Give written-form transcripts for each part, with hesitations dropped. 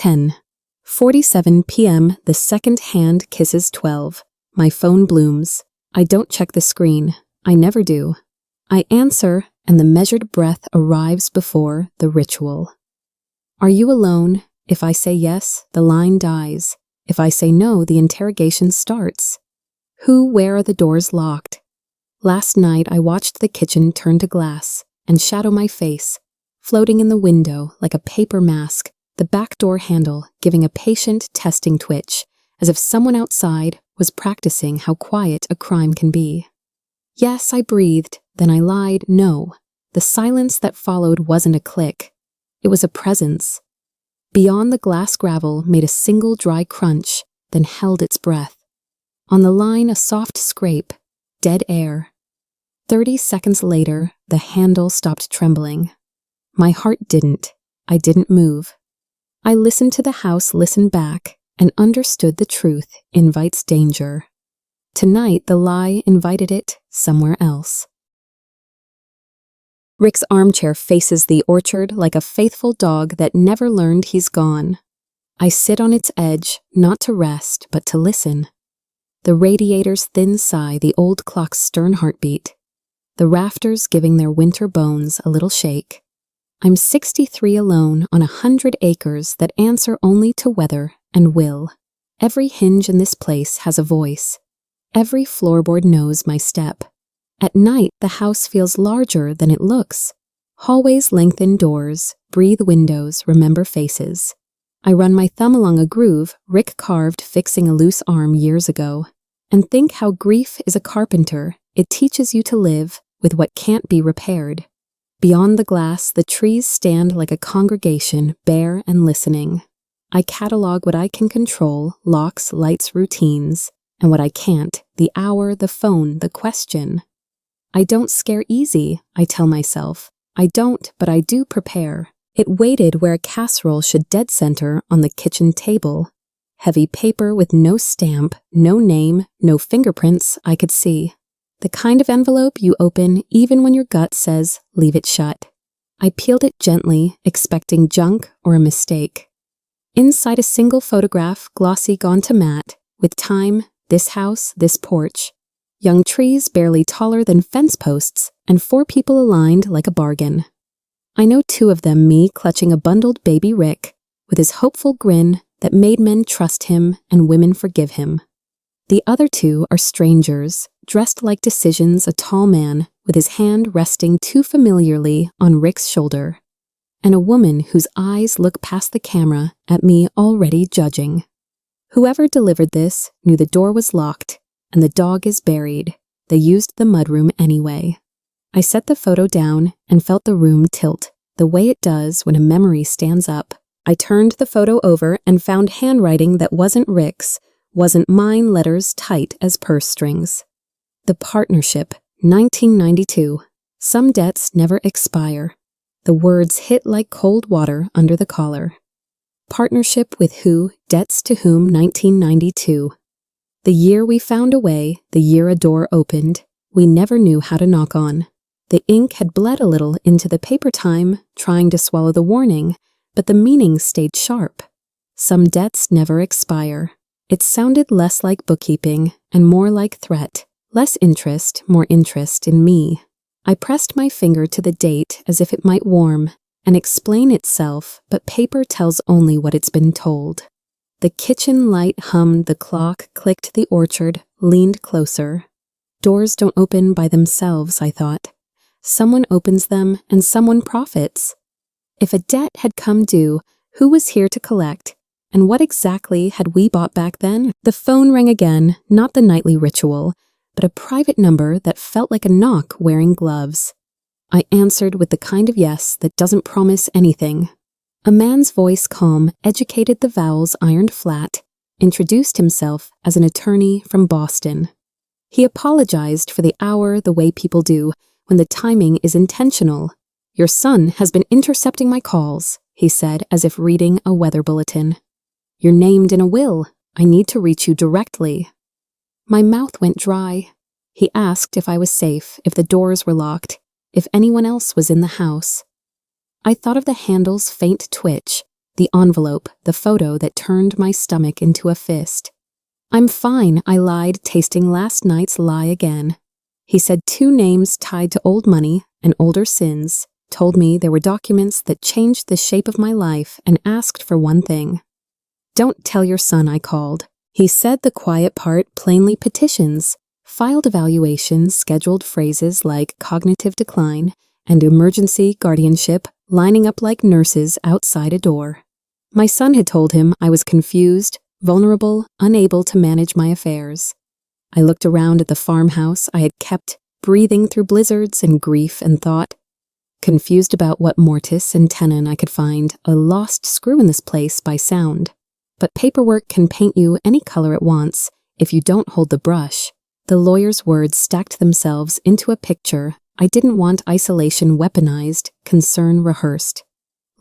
10:47 p.m. The second hand kisses 12. My phone blooms. I don't check the screen. I never do. I answer, and the measured breath arrives before the ritual. Are you alone? If I say yes, the line dies. If I say no, the interrogation starts. Where are the doors locked? Last night I watched the kitchen turn to glass and shadow my face, floating in the window like a paper mask, the back door handle giving a patient testing twitch, as if someone outside was practicing how quiet a crime can be. Yes, I breathed, then I lied, no. The silence that followed wasn't a click. It was a presence. Beyond the glass gravel made a single dry crunch, then held its breath. On the line a soft scrape, dead air. 30 seconds later, the handle stopped trembling. My heart didn't. I didn't move. I listened to the house listen back and understood the truth invites danger. Tonight, the lie invited it somewhere else. Rick's armchair faces the orchard like a faithful dog that never learned he's gone. I sit on its edge, not to rest, but to listen. The radiator's thin sigh, the old clock's stern heartbeat. The rafters giving their winter bones a little shake. I'm 63 alone on 100 acres that answer only to weather and will. Every hinge in this place has a voice. Every floorboard knows my step. At night, the house feels larger than it looks. Hallways lengthen doors, breathe windows, remember faces. I run my thumb along a groove Rick carved fixing a loose arm years ago, and think how grief is a carpenter. It teaches you to live with what can't be repaired. Beyond the glass, the trees stand like a congregation, bare and listening. I catalog what I can control, locks, lights, routines, and what I can't, the hour, the phone, the question. I don't scare easy, I tell myself. I don't, but I do prepare. It waited where a casserole should dead center on the kitchen table. Heavy paper with no stamp, no name, no fingerprints I could see. The kind of envelope you open even when your gut says, leave it shut. I peeled it gently, expecting junk or a mistake. Inside a single photograph, glossy gone to matte, with time, this house, this porch. Young trees barely taller than fence posts, and 4 people aligned like a bargain. I know 2 of them, me clutching a bundled baby Rick, with his hopeful grin that made men trust him and women forgive him. The other 2 are strangers, dressed like decisions, a tall man with his hand resting too familiarly on Rick's shoulder, and a woman whose eyes look past the camera at me already judging. Whoever delivered this knew the door was locked, and the dog is buried. They used the mudroom anyway. I set the photo down and felt the room tilt, the way it does when a memory stands up. I turned the photo over and found handwriting that wasn't Rick's, wasn't mine, letters tight as purse strings. The partnership, 1992. Some debts never expire. The words hit like cold water under the collar. Partnership with who, debts to whom, 1992. The year we found a way, the year a door opened, we never knew how to knock on. The ink had bled a little into the paper time, trying to swallow the warning, but the meaning stayed sharp. Some debts never expire. It sounded less like bookkeeping and more like threat. Less interest, more interest in me. I pressed my finger to the date as if it might warm and explain itself, but paper tells only what it's been told. The kitchen light hummed, the clock clicked, the orchard leaned closer. Doors don't open by themselves, I thought. Someone opens them and someone profits. If a debt had come due, who was here to collect? And what exactly had we bought back then? The phone rang again, not the nightly ritual, but a private number that felt like a knock wearing gloves. I answered with the kind of yes that doesn't promise anything. A man's voice, calm, educated, the vowels ironed flat, introduced himself as an attorney from Boston. He apologized for the hour the way people do when the timing is intentional. Your son has been intercepting my calls, he said as if reading a weather bulletin. You're named in a will. I need to reach you directly. My mouth went dry. He asked if I was safe, if the doors were locked, if anyone else was in the house. I thought of the handle's faint twitch, the envelope, the photo that turned my stomach into a fist. "I'm fine," I lied, tasting last night's lie again. He said 2 names tied to old money and older sins, told me there were documents that changed the shape of my life, and asked for one thing. "Don't tell your son," I called. He said the quiet part, plainly petitions, filed evaluations, scheduled phrases like cognitive decline and emergency guardianship lining up like nurses outside a door. My son had told him I was confused, vulnerable, unable to manage my affairs. I looked around at the farmhouse I had kept, breathing through blizzards and grief, and thought, confused about what mortise and tenon I could find, a lost screw in this place by sound. But paperwork can paint you any color it wants if you don't hold the brush. The lawyer's words stacked themselves into a picture. I didn't want isolation weaponized, concern rehearsed.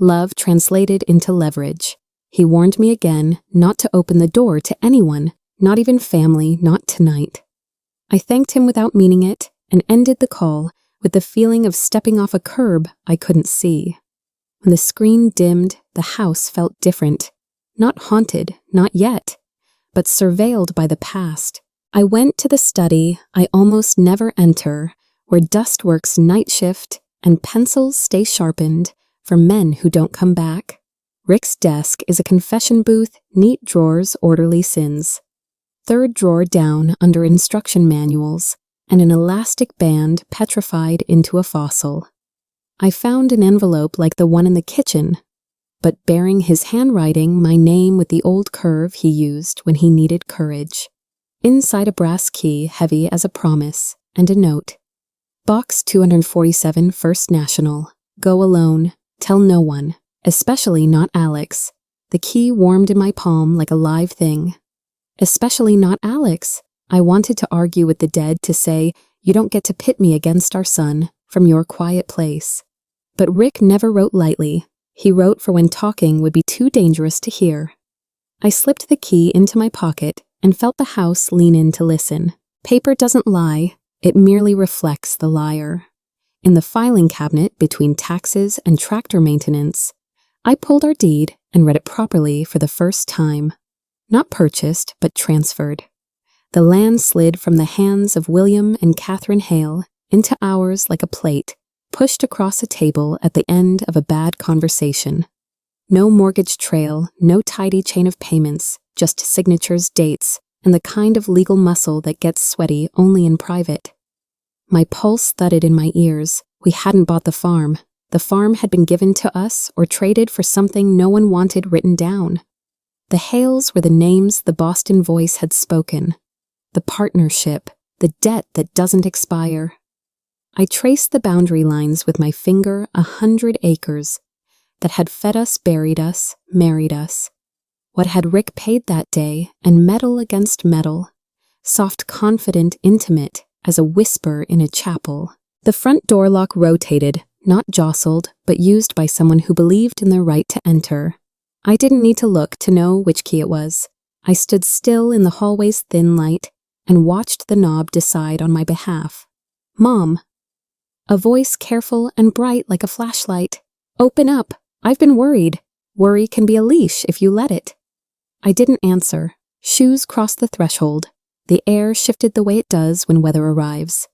Love translated into leverage. He warned me again not to open the door to anyone, not even family, not tonight. I thanked him without meaning it and ended the call with the feeling of stepping off a curb I couldn't see. When the screen dimmed, the house felt different. Not haunted, not yet, but surveilled by the past. I went to the study I almost never enter, where dust works night shift and pencils stay sharpened for men who don't come back. Rick's desk is a confession booth, neat drawers, orderly sins. 3rd drawer down under instruction manuals, and an elastic band petrified into a fossil. I found an envelope like the one in the kitchen, but bearing his handwriting, my name with the old curve he used when he needed courage. Inside a brass key heavy as a promise, and a note. Box 247, First National. Go alone. Tell no one, especially not Alex. The key warmed in my palm like a live thing. Especially not Alex. I wanted to argue with the dead, to say, you don't get to pit me against our son from your quiet place. But Rick never wrote lightly. He wrote for when talking would be too dangerous to hear. I slipped the key into my pocket and felt the house lean in to listen. Paper doesn't lie, it merely reflects the liar. In the filing cabinet between taxes and tractor maintenance, I pulled our deed and read it properly for the first time. Not purchased, but transferred. The land slid from the hands of William and Catherine Hale into ours like a plate, pushed across a table at the end of a bad conversation. No mortgage trail, no tidy chain of payments, just signatures, dates, and the kind of legal muscle that gets sweaty only in private. My pulse thudded in my ears. We hadn't bought the farm. The farm had been given to us or traded for something no one wanted written down. The Hales were the names the Boston Voice had spoken. The partnership, the debt that doesn't expire. I traced the boundary lines with my finger, 100 acres that had fed us, buried us, married us. What had Rick paid that day, and metal against metal, soft, confident, intimate, as a whisper in a chapel. The front door lock rotated, not jostled, but used by someone who believed in their right to enter. I didn't need to look to know which key it was. I stood still in the hallway's thin light and watched the knob decide on my behalf. "Mom." A voice careful and bright like a flashlight. "Open up. I've been worried. Worry can be a leash if you let it." I didn't answer. Shoes crossed the threshold. The air shifted the way it does when weather arrives.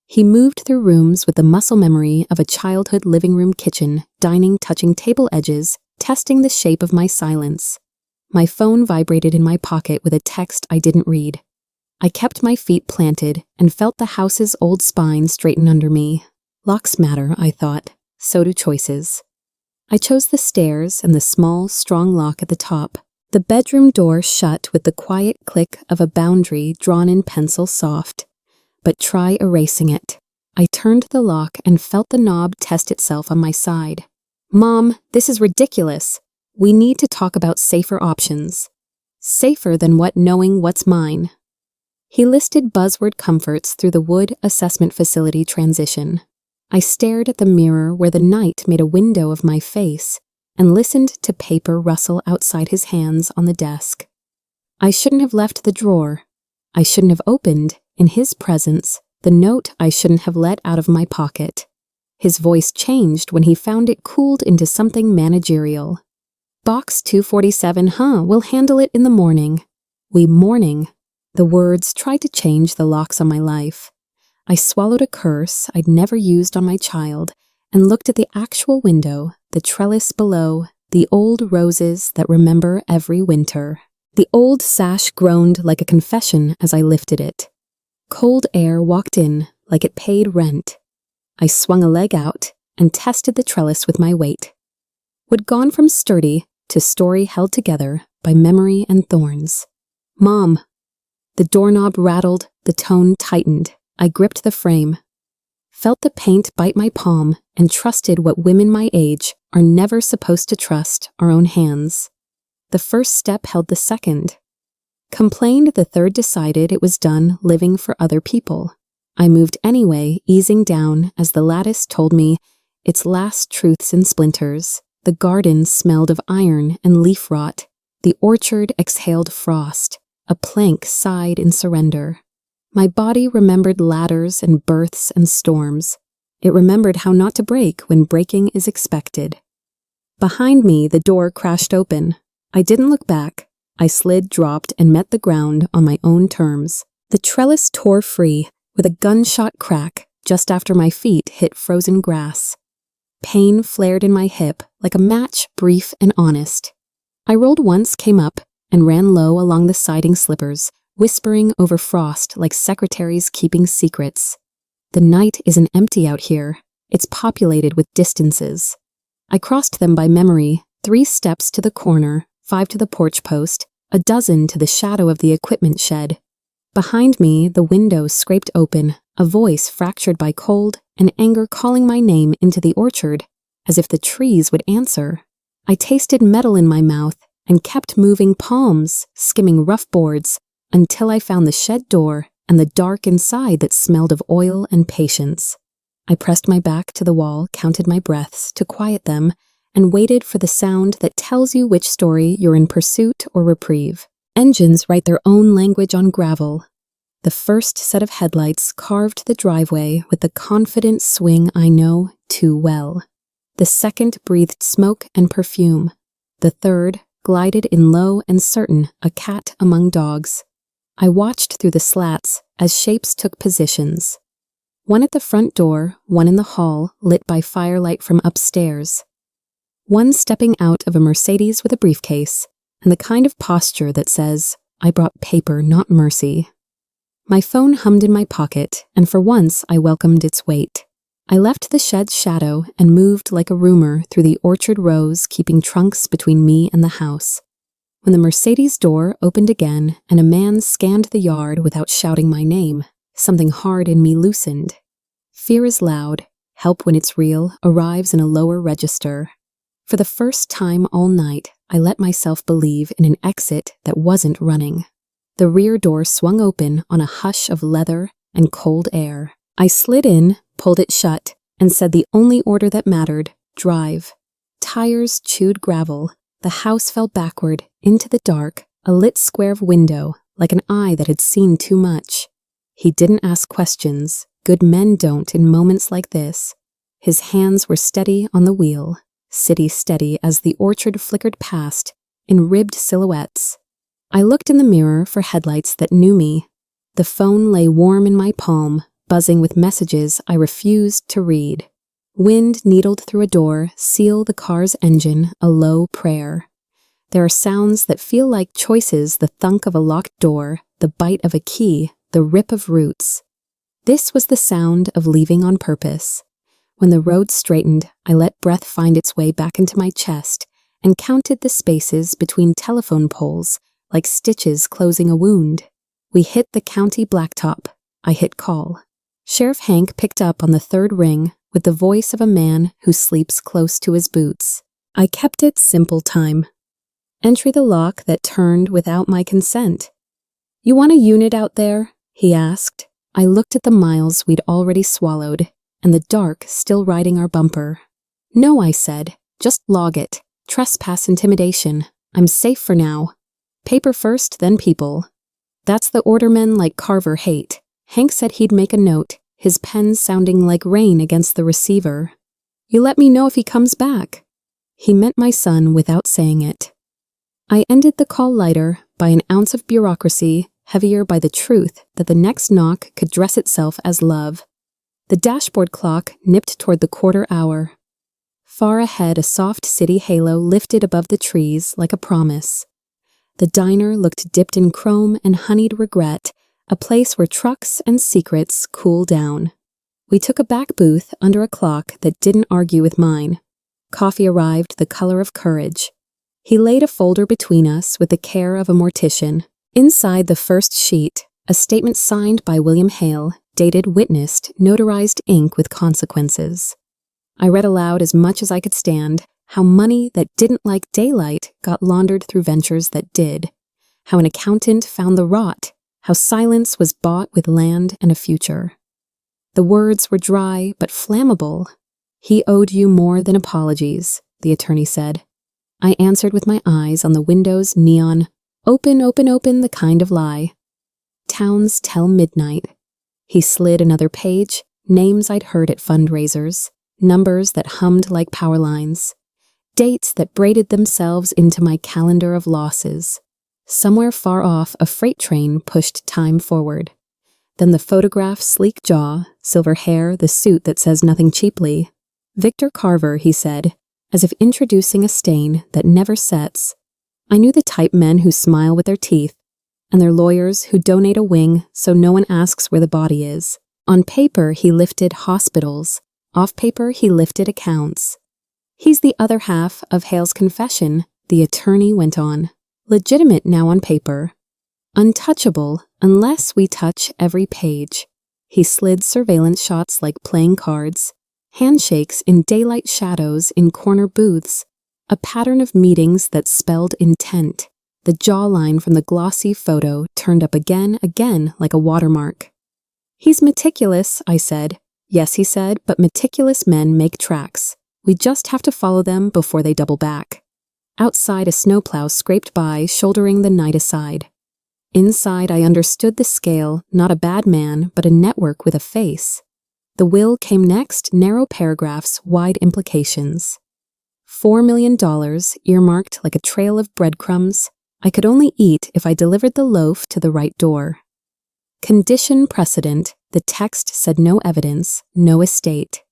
He moved through rooms with the muscle memory of a childhood living room kitchen, dining touching table edges, testing the shape of my silence. My phone vibrated in my pocket with a text I didn't read. I kept my feet planted and felt the house's old spine straighten under me. Locks matter, I thought. So do choices. I chose the stairs and the small, strong lock at the top. The bedroom door shut with the quiet click of a boundary drawn in pencil soft. But try erasing it. I turned the lock and felt the knob test itself on my side. "Mom, this is ridiculous. We need to talk about safer options. Safer than what knowing what's mine." He listed buzzword comforts through the wood assessment facility transition. I stared at the mirror where the night made a window of my face and listened to paper rustle outside his hands on the desk. I shouldn't have left the drawer. I shouldn't have opened, in his presence, the note I shouldn't have let out of my pocket. His voice changed when he found it cooled into something managerial. Box 247, huh? We'll handle it in the morning. We morning. The words tried to change the locks on my life. I swallowed a curse I'd never used on my child and looked at the actual window, the trellis below, the old roses that remember every winter. The old sash groaned like a confession as I lifted it. Cold air walked in like it paid rent. I swung a leg out and tested the trellis with my weight. Would gone from sturdy to story held together by memory and thorns. Mom. The doorknob rattled, the tone tightened. I gripped the frame, felt the paint bite my palm, and trusted what women my age are never supposed to trust, our own hands. The first step held the second. Complained, the third decided it was done living for other people. I moved anyway, easing down as the lattice told me its last truths in splinters. The garden smelled of iron and leaf rot. The orchard exhaled frost. A plank sighed in surrender. My body remembered ladders and births and storms. It remembered how not to break when breaking is expected. Behind me, the door crashed open. I didn't look back. I slid, dropped, and met the ground on my own terms. The trellis tore free with a gunshot crack just after my feet hit frozen grass. Pain flared in my hip like a match, brief and honest. I rolled once, came up, and ran low along the siding slippers, whispering over frost like secretaries keeping secrets. The night isn't empty out here. It's populated with distances. I crossed them by memory, 3 steps to the corner, 5 to the porch post, a dozen to the shadow of the equipment shed. Behind me, the window scraped open, a voice fractured by cold and anger calling my name into the orchard, as if the trees would answer. I tasted metal in my mouth and kept moving palms, skimming rough boards, until I found the shed door and the dark inside that smelled of oil and patience. I pressed my back to the wall, counted my breaths to quiet them, and waited for the sound that tells you which story you're in pursuit or reprieve. Engines write their own language on gravel. The first set of headlights carved the driveway with the confident swing I know too well. The second breathed smoke and perfume. The third glided in low and certain, a cat among dogs. I watched through the slats as shapes took positions. One at the front door, one in the hall, lit by firelight from upstairs. One stepping out of a Mercedes with a briefcase, and the kind of posture that says, "I brought paper, not mercy." My phone hummed in my pocket, and for once I welcomed its weight. I left the shed's shadow and moved like a rumor through the orchard rows, keeping trunks between me and the house. When the Mercedes door opened again and a man scanned the yard without shouting my name, something hard in me loosened. Fear is loud. Help when it's real arrives in a lower register. For the first time all night, I let myself believe in an exit that wasn't running. The rear door swung open on a hush of leather and cold air. I slid in, pulled it shut, and said the only order that mattered, drive. Tires chewed gravel. The house fell backward, into the dark, a lit square of window, like an eye that had seen too much. He didn't ask questions. Good men don't in moments like this. His hands were steady on the wheel, city steady as the orchard flickered past, in ribbed silhouettes. I looked in the mirror for headlights that knew me. The phone lay warm in my palm, buzzing with messages I refused to read. Wind needled through a door, seal the car's engine, a low prayer. There are sounds that feel like choices, the thunk of a locked door, the bite of a key, the rip of roots. This was the sound of leaving on purpose. When the road straightened, I let breath find its way back into my chest and counted the spaces between telephone poles, like stitches closing a wound. We hit the county blacktop. I hit call. Sheriff Hank picked up on the third ring with the voice of a man who sleeps close to his boots. I kept it simple time. Entry the lock that turned without my consent. "You want a unit out there?" he asked. I looked at the miles we'd already swallowed, and the dark still riding our bumper. "No," I said. "Just log it. Trespass intimidation. I'm safe for now. Paper first, then people." That's the ordermen like Carver hate. Hank said he'd make a note, his pen sounding like rain against the receiver. "You let me know if he comes back." He meant my son without saying it. I ended the call lighter by an ounce of bureaucracy, heavier by the truth that the next knock could dress itself as love. The dashboard clock nipped toward the quarter hour. Far ahead, a soft city halo lifted above the trees like a promise. The diner looked dipped in chrome and honeyed regret, a place where trucks and secrets cool down. We took a back booth under a clock that didn't argue with mine. Coffee arrived the color of courage. He laid a folder between us with the care of a mortician. Inside the first sheet, a statement signed by William Hale, dated witnessed, notarized ink with consequences. I read aloud as much as I could stand, how money that didn't like daylight got laundered through ventures that did, how an accountant found the rot, how silence was bought with land and a future. The words were dry but flammable. He owed you more than apologies, the attorney said. I answered with my eyes on the window's neon, open, open, open, the kind of lie. Towns tell midnight. He slid another page, names I'd heard at fundraisers, numbers that hummed like power lines, dates that braided themselves into my calendar of losses. Somewhere far off, a freight train pushed time forward. Then the photograph, sleek jaw, silver hair, the suit that says nothing cheaply. Victor Carver, he said, as if introducing a stain that never sets. I knew the type men who smile with their teeth, and their lawyers who donate a wing so no one asks where the body is. On paper, he lifted hospitals. Off paper, he lifted accounts. He's the other half of Hale's confession, the attorney went on. Legitimate now on paper. Untouchable unless we touch every page. He slid surveillance shots like playing cards, handshakes in daylight shadows in corner booths, a pattern of meetings that spelled intent. The jawline from the glossy photo turned up again like a watermark. He's meticulous, I said. Yes, he said, but meticulous men make tracks. We just have to follow them before they double back. Outside, a snowplow scraped by, shouldering the night aside. Inside, I understood the scale, not a bad man, but a network with a face. The will came next, narrow paragraphs, wide implications. $4 million, earmarked like a trail of breadcrumbs, I could only eat if I delivered the loaf to the right door. Condition precedent, the text said no evidence, no estate.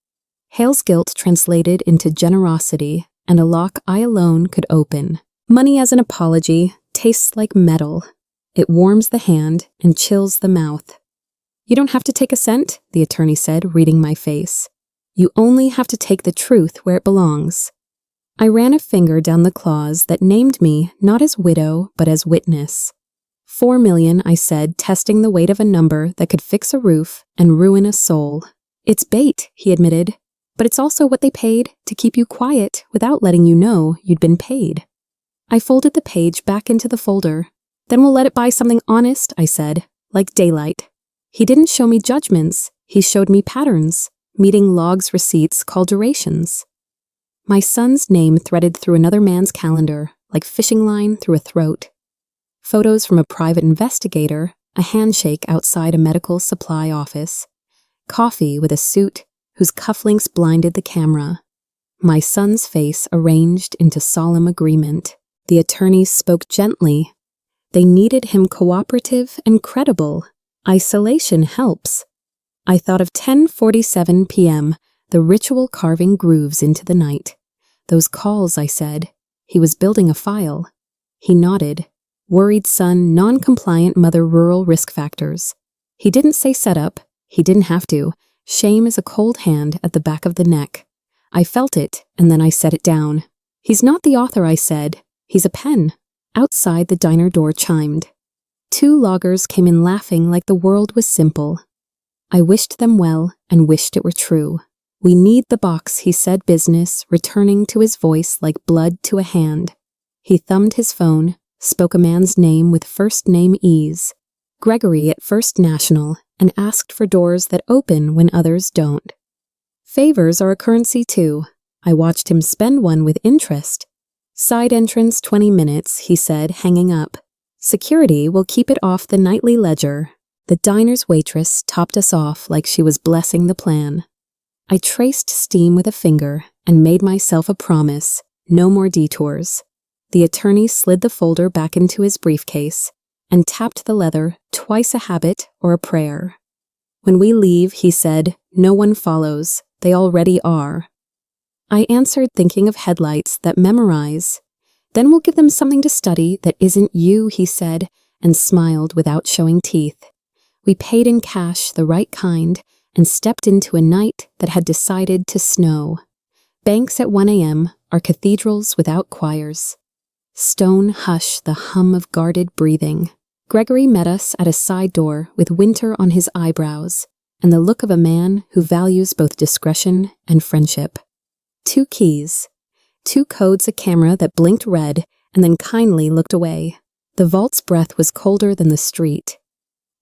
Hale's guilt translated into generosity, and a lock I alone could open. Money as an apology tastes like metal. It warms the hand and chills the mouth. You don't have to take a cent, the attorney said, reading my face. You only have to take the truth where it belongs. I ran a finger down the clause that named me not as widow, but as witness. $4 million, I said, testing the weight of a number that could fix a roof and ruin a soul. It's bait, he admitted, but it's also what they paid to keep you quiet without letting you know you'd been paid. I folded the page back into the folder. Then we'll let it buy something honest, I said, like daylight. He didn't show me judgments, he showed me patterns, meeting logs, receipts, called durations. My son's name threaded through another man's calendar, like fishing line through a throat. Photos from a private investigator, a handshake outside a medical supply office, coffee with a suit whose cufflinks blinded the camera. My son's face arranged into solemn agreement. The attorney spoke gently. They needed him cooperative and credible. Isolation helps. I thought of 10:47 p.m., the ritual carving grooves into the night. Those calls, I said. He was building a file. He nodded. Worried son, non-compliant mother, rural risk factors. He didn't say setup. He didn't have to. Shame is a cold hand at the back of the neck. I felt it, and then I set it down. He's not the author, I said. He's a pen. Outside, the diner door chimed. 2 loggers came in laughing like the world was simple. I wished them well and wished it were true. We need the box, he said, business, returning to his voice like blood to a hand. He thumbed his phone, spoke a man's name with first name ease, Gregory at First National, and asked for doors that open when others don't. Favors are a currency too. I watched him spend one with interest. Side entrance 20 minutes, he said, hanging up. Security will keep it off the nightly ledger. The diner's waitress topped us off like she was blessing the plan. I traced steam with a finger and made myself a promise. no more detours. The attorney slid the folder back into his briefcase and tapped the leather, twice a habit or a prayer. When we leave, he said, no one follows, they already are. I answered, thinking of headlights that memorize. Then we'll give them something to study that isn't you, he said, and smiled without showing teeth. We paid in cash, the right kind, and stepped into a night that had decided to snow. Banks at 1 a.m. are cathedrals without choirs. Stone hush the hum of guarded breathing. Gregory met us at a side door with winter on his eyebrows and the look of a man who values both discretion and friendship. 2 keys. 2 codes, a camera that blinked red and then kindly looked away. The vault's breath was colder than the street.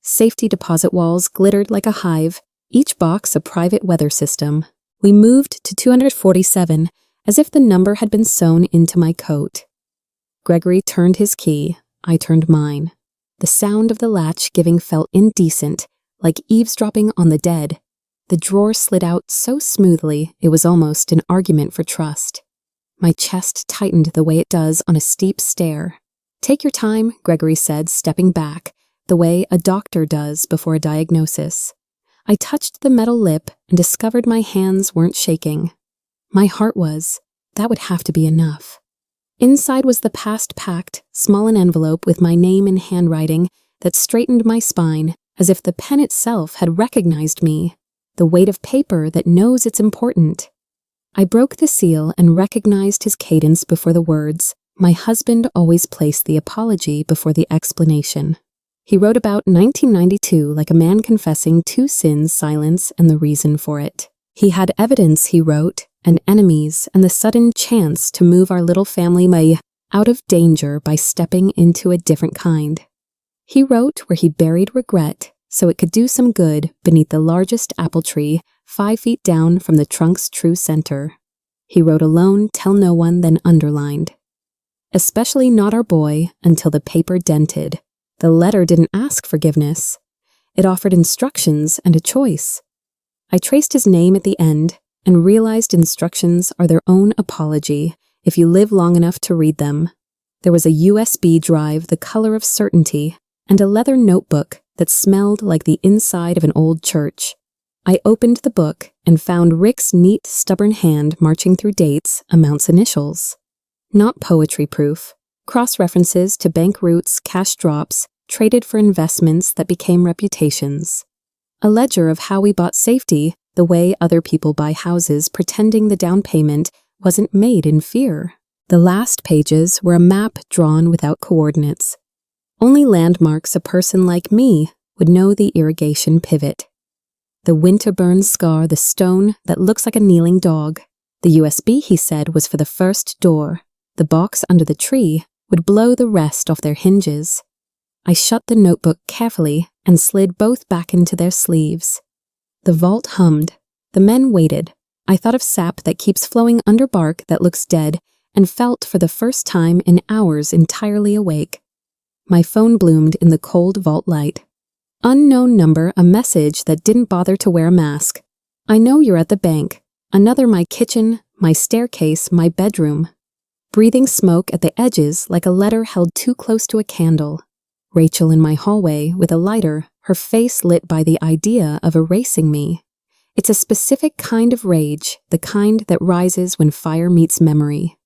Safety deposit walls glittered like a hive, each box a private weather system. We moved to 247 as if the number had been sewn into my coat. Gregory turned his key, I turned mine. The sound of the latch giving felt indecent, like eavesdropping on the dead. The drawer slid out so smoothly it was almost an argument for trust. My chest tightened the way it does on a steep stair. Take your time, Gregory said, stepping back, the way a doctor does before a diagnosis. I touched the metal lip and discovered my hands weren't shaking. My heart was. That would have to be enough. Inside was the past packed, small an envelope with my name in handwriting that straightened my spine as if the pen itself had recognized me, the weight of paper that knows it's important. I broke the seal and recognized his cadence before the words. My husband always placed the apology before the explanation. He wrote about 1992 like a man confessing 2 sins, silence, and the reason for it. He had evidence, he wrote, and enemies, and the sudden chance to move our little family out of danger by stepping into a different kind. He wrote where he buried regret so it could do some good beneath the largest apple tree 5 feet down from the trunk's true center. He wrote alone, tell no one, then underlined. Especially not our boy until the paper dented. The letter didn't ask forgiveness. It offered instructions and a choice. I traced his name at the end and realized instructions are their own apology if you live long enough to read them. There was a USB drive the color of certainty and a leather notebook that smelled like the inside of an old church. I opened the book and found Rick's neat, stubborn hand marching through dates, amounts, initials. Not poetry proof. Cross-references to bank routes, cash drops, traded for investments that became reputations. A ledger of how we bought safety the way other people buy houses, pretending the down payment wasn't made in fear. The last pages were a map drawn without coordinates. Only landmarks a person like me would know, the irrigation pivot. The winter-burned scar, the stone that looks like a kneeling dog. The USB, he said, was for the first door. The box under the tree would blow the rest off their hinges. I shut the notebook carefully and slid both back into their sleeves. The vault hummed. The men waited. I thought of sap that keeps flowing under bark that looks dead and felt for the first time in hours entirely awake. My phone bloomed in the cold vault light. Unknown number, a message that didn't bother to wear a mask. I know you're at the bank. Another my kitchen, my staircase, my bedroom. Breathing smoke at the edges like a letter held too close to a candle. Rachel in my hallway with a lighter, her face lit by the idea of erasing me. It's a specific kind of rage, the kind that rises when fire meets memory.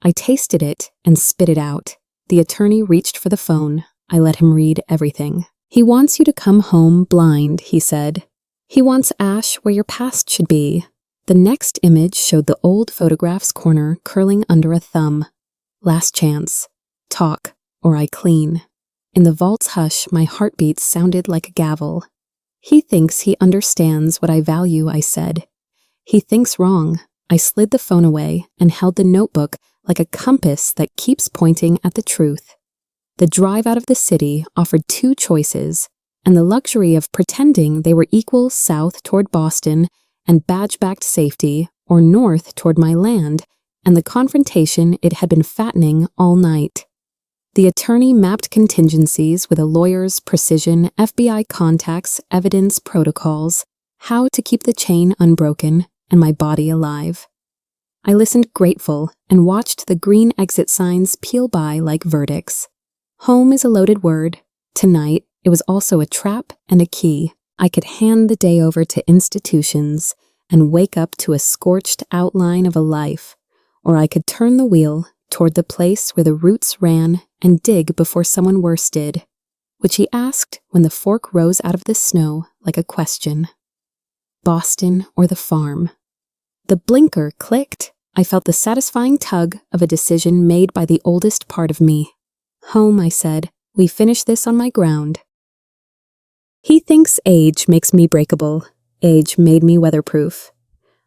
I tasted it and spit it out. The attorney reached for the phone. I let him read everything. He wants you to come home blind, he said. He wants ash where your past should be. The next image showed the old photograph's corner curling under a thumb. Last chance. Talk, or I clean. In the vault's hush, my heartbeat sounded like a gavel. He thinks he understands what I value, I said. He thinks wrong. I slid the phone away and held the notebook like a compass that keeps pointing at the truth. The drive out of the city offered 2 choices, and the luxury of pretending they were equal south toward Boston and badge-backed safety, or north toward my land, and the confrontation it had been fattening all night. The attorney mapped contingencies with a lawyer's precision, FBI contacts, evidence, protocols, how to keep the chain unbroken and my body alive. I listened grateful and watched the green exit signs peel by like verdicts. Home is a loaded word. Tonight, it was also a trap and a key. I could hand the day over to institutions and wake up to a scorched outline of a life, or I could turn the wheel toward the place where the roots ran and dig before someone worse did, which he asked when the fork rose out of the snow like a question. Boston or the farm? The blinker clicked. I felt the satisfying tug of a decision made by the oldest part of me. Home, I said. We finish this on my ground. He thinks age makes me breakable. Age made me weatherproof.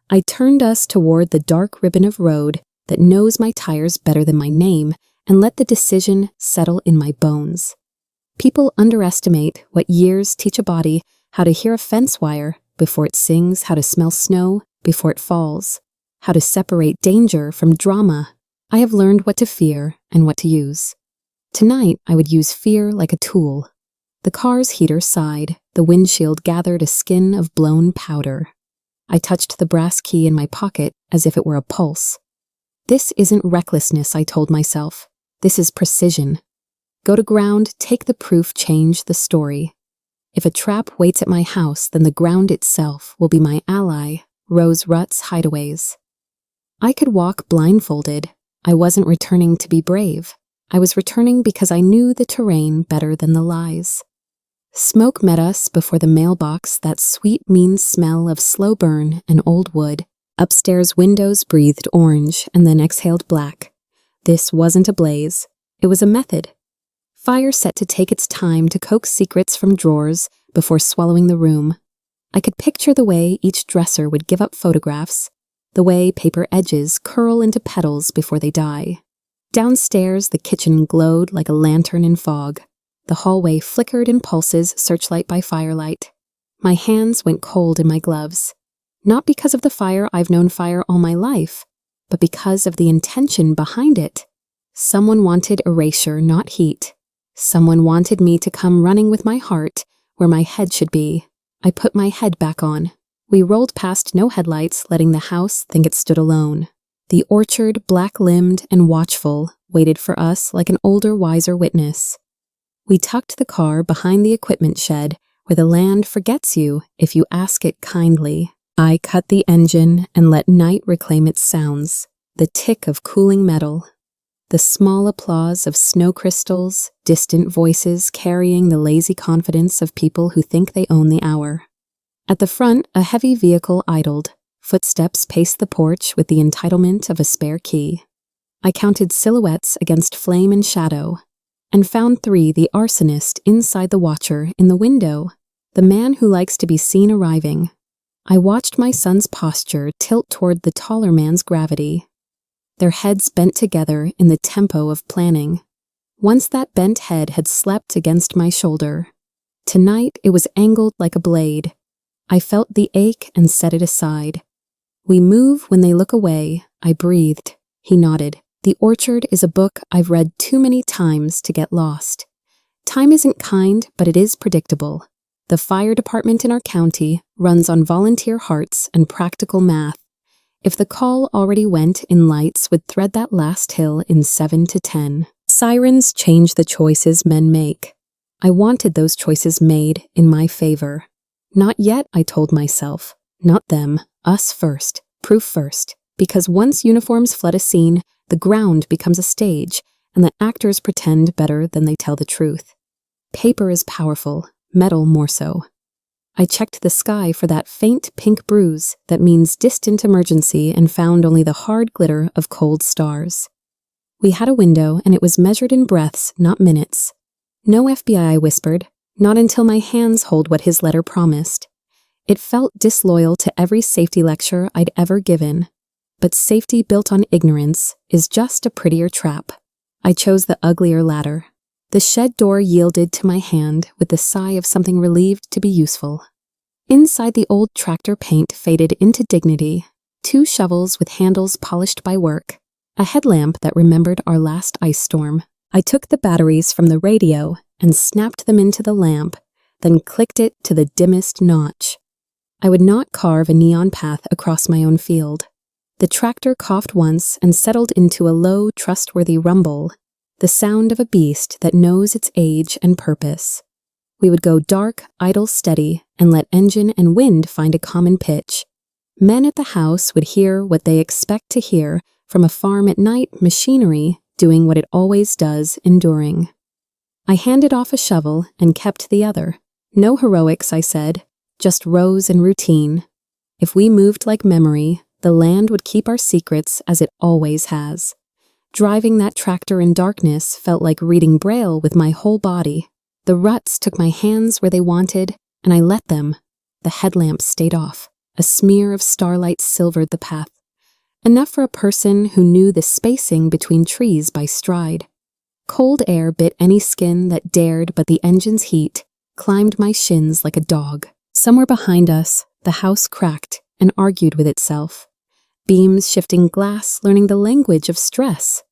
I turned us toward the dark ribbon of road that knows my tires better than my name and let the decision settle in my bones. People underestimate what years teach a body how to hear a fence wire before it sings, how to smell snow before it falls, how to separate danger from drama. I have learned what to fear and what to use. Tonight, I would use fear like a tool. The car's heater sighed, the windshield gathered a skin of blown powder. I touched the brass key in my pocket as if it were a pulse. This isn't recklessness, I told myself. This is precision. Go to ground, take the proof, change the story. If a trap waits at my house, then the ground itself will be my ally, Rose Rut's hideaways. I could walk blindfolded. I wasn't returning to be brave. I was returning because I knew the terrain better than the lies. Smoke met us before the mailbox, that sweet, mean smell of slow burn and old wood. Upstairs windows breathed orange and then exhaled black. This wasn't a blaze. It was a method. Fire set to take its time to coax secrets from drawers before swallowing the room. I could picture the way each dresser would give up photographs, the way paper edges curl into petals before they die. Downstairs, the kitchen glowed like a lantern in fog. The hallway flickered in pulses, searchlight by firelight. My hands went cold in my gloves. Not because of the fire, I've known fire all my life, but because of the intention behind it. Someone wanted erasure, not heat. Someone wanted me to come running with my heart where my head should be. I put my head back on. We rolled past no headlights, letting the house think it stood alone. The orchard, black-limbed and watchful, waited for us like an older, wiser witness. We tucked the car behind the equipment shed where the land forgets you if you ask it kindly. I cut the engine and let night reclaim its sounds, the tick of cooling metal, the small applause of snow crystals, distant voices carrying the lazy confidence of people who think they own the hour. At the front, a heavy vehicle idled. Footsteps paced the porch with the entitlement of a spare key. I counted silhouettes against flame and shadow, and found 3, the arsonist inside the watcher in the window, the man who likes to be seen arriving. I watched my son's posture tilt toward the taller man's gravity. Their heads bent together in the tempo of planning. Once that bent head had slept against my shoulder. Tonight it was angled like a blade. I felt the ache and set it aside. We move when they look away, I breathed. He nodded. The Orchard is a book I've read too many times to get lost. Time isn't kind, but it is predictable. The fire department in our county runs on volunteer hearts and practical math. If the call already went in, lights would thread that last hill in 7 to 10. Sirens change the choices men make. I wanted those choices made in my favor. Not yet, I told myself. Not them. Us first. Proof first. Because once uniforms flood a scene, the ground becomes a stage, and the actors pretend better than they tell the truth. Paper is powerful. Metal more so. I checked the sky for that faint pink bruise that means distant emergency and found only the hard glitter of cold stars. We had a window and it was measured in breaths, not minutes. No FBI, I whispered, not until my hands hold what his letter promised. It felt disloyal to every safety lecture I'd ever given. But safety built on ignorance is just a prettier trap. I chose the uglier ladder. The shed door yielded to my hand with the sigh of something relieved to be useful. Inside, the old tractor paint faded into dignity, 2 shovels with handles polished by work, a headlamp that remembered our last ice storm. I took the batteries from the radio and snapped them into the lamp, then clicked it to the dimmest notch. I would not carve a neon path across my own field. The tractor coughed once and settled into a low, trustworthy rumble, the sound of a beast that knows its age and purpose. We would go dark, idle, steady, and let engine and wind find a common pitch. Men at the house would hear what they expect to hear from a farm at night, machinery doing what it always does, enduring. I handed off a shovel and kept the other. No heroics, I said, just rows and routine. If we moved like memory, the land would keep our secrets as it always has. Driving that tractor in darkness felt like reading Braille with my whole body. The ruts took my hands where they wanted, and I let them. The headlamps stayed off. A smear of starlight silvered the path. Enough for a person who knew the spacing between trees by stride. Cold air bit any skin that dared, but the engine's heat climbed my shins like a dog. Somewhere behind us, the house cracked and argued with itself. Beams shifting glass, learning the language of stress.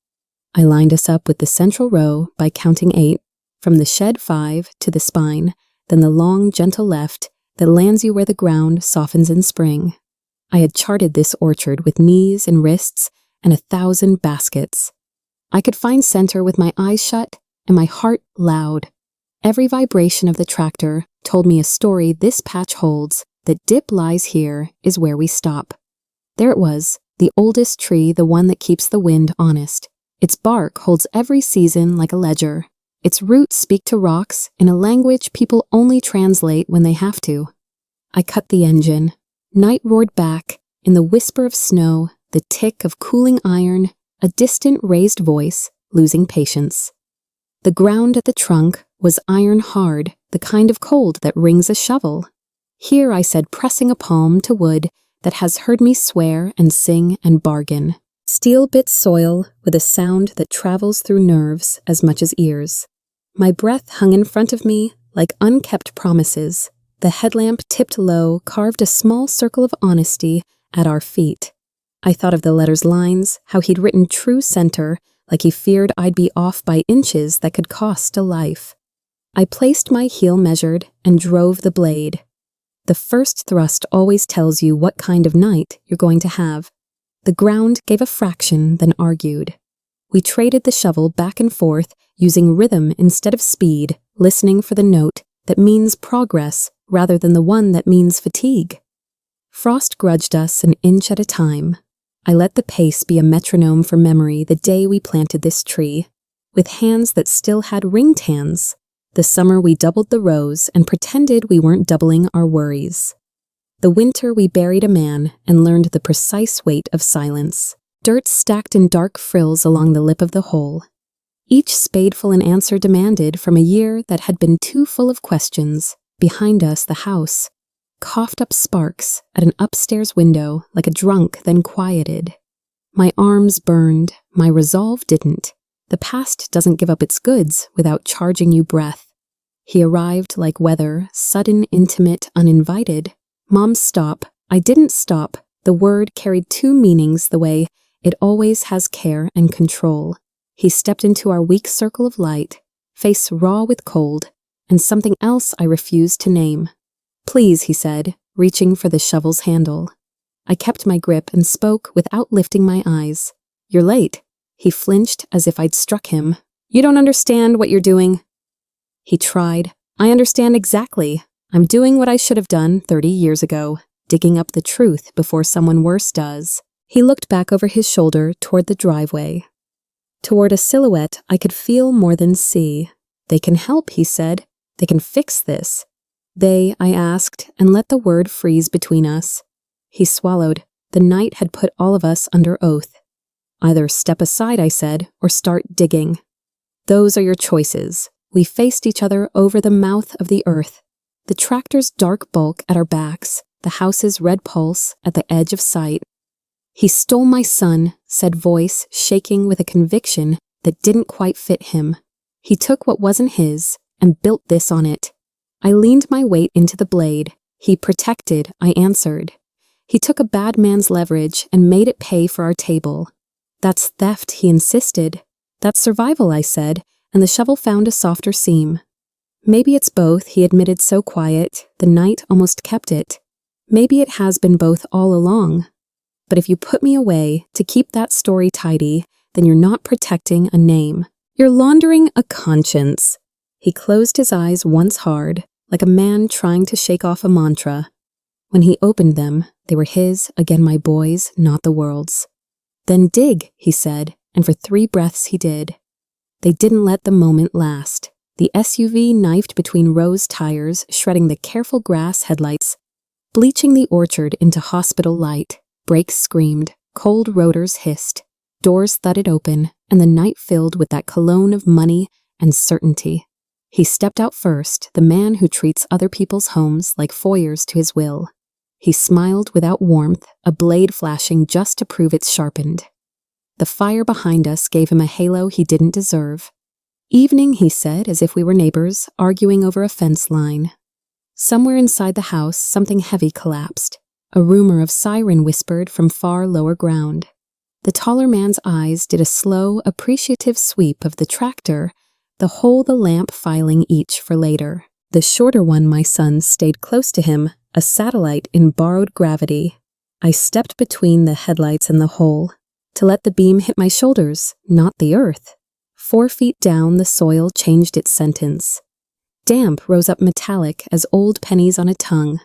I lined us up with the central row by counting 8, from the shed 5 to the spine, then the long, gentle left that lands you where the ground softens in spring. I had charted this orchard with knees and wrists and 1,000 baskets. I could find center with my eyes shut and my heart loud. Every vibration of the tractor told me a story this patch holds, that dip lies here is where we stop. There it was, the oldest tree, the one that keeps the wind honest. Its bark holds every season like a ledger. Its roots speak to rocks in a language people only translate when they have to. I cut the engine. Night roared back. In the whisper of snow, the tick of cooling iron, a distant raised voice, losing patience. The ground at the trunk was iron hard, the kind of cold that rings a shovel. Here, I said, pressing a palm to wood that has heard me swear and sing and bargain. Steel bit soil with a sound that travels through nerves as much as ears. My breath hung in front of me like unkept promises. The headlamp tipped low carved a small circle of honesty at our feet. I thought of the letter's lines, how he'd written true center, like he feared I'd be off by inches that could cost a life. I placed my heel measured and drove the blade. The first thrust always tells you what kind of night you're going to have. The ground gave a fraction, then argued. We traded the shovel back and forth, using rhythm instead of speed, listening for the note that means progress rather than the one that means fatigue. Frost grudged us an inch at a time. I let the pace be a metronome for memory the day we planted this tree, with hands that still had ringed hands. The summer we doubled the rows and pretended we weren't doubling our worries. The winter we buried a man and learned the precise weight of silence. Dirt stacked in dark frills along the lip of the hole. Each spadeful an answer demanded from a year that had been too full of questions. Behind us, the house coughed up sparks at an upstairs window like a drunk, then quieted. My arms burned, my resolve didn't. The past doesn't give up its goods without charging you breath. He arrived like weather, sudden, intimate, uninvited. Mom, stop. I didn't stop. The word carried two meanings the way it always has: care and control. He stepped into our weak circle of light, face raw with cold, and something else I refused to name. Please, he said, reaching for the shovel's handle. I kept my grip and spoke without lifting my eyes. You're late. He flinched as if I'd struck him. You don't understand what you're doing. He tried. I understand exactly. I'm doing what I should have done 30 years ago, digging up the truth before someone worse does. He looked back over his shoulder toward the driveway. Toward a silhouette I could feel more than see. They can help, he said. They can fix this. They, I asked, and let the word freeze between us. He swallowed. The night had put all of us under oath. Either step aside, I said, or start digging. Those are your choices. We faced each other over the mouth of the earth. The tractor's dark bulk at our backs, the house's red pulse at the edge of sight. He stole my son, said voice, shaking with a conviction that didn't quite fit him. He took what wasn't his and built this on it. I leaned my weight into the blade. He protected, I answered. He took a bad man's leverage and made it pay for our table. That's theft, he insisted. That's survival, I said, and the shovel found a softer seam. Maybe it's both, he admitted so quiet, the night almost kept it. Maybe it has been both all along. But if you put me away to keep that story tidy, then you're not protecting a name. You're laundering a conscience." He closed his eyes once hard, like a man trying to shake off a mantra. When he opened them, they were his, again my boy's, not the world's. "Then dig," he said, and for 3 breaths he did. They didn't let the moment last. The SUV knifed between Rose's tires, shredding the careful grass headlights, bleaching the orchard into hospital light. Brakes screamed, cold rotors hissed, doors thudded open, and the night filled with that cologne of money and certainty. He stepped out first, the man who treats other people's homes like foyers to his will. He smiled without warmth, a blade flashing just to prove it's sharpened. The fire behind us gave him a halo he didn't deserve. "Evening," he said, as if we were neighbors, arguing over a fence line. Somewhere inside the house, something heavy collapsed. A rumor of siren whispered from far lower ground. The taller man's eyes did a slow, appreciative sweep of the tractor, the lamp filing each for later. The shorter one, my son, stayed close to him, a satellite in borrowed gravity. I stepped between the headlights and the hole, to let the beam hit my shoulders, not the earth. 4 feet down, the soil changed its sentence. Damp rose up metallic as old pennies on a tongue.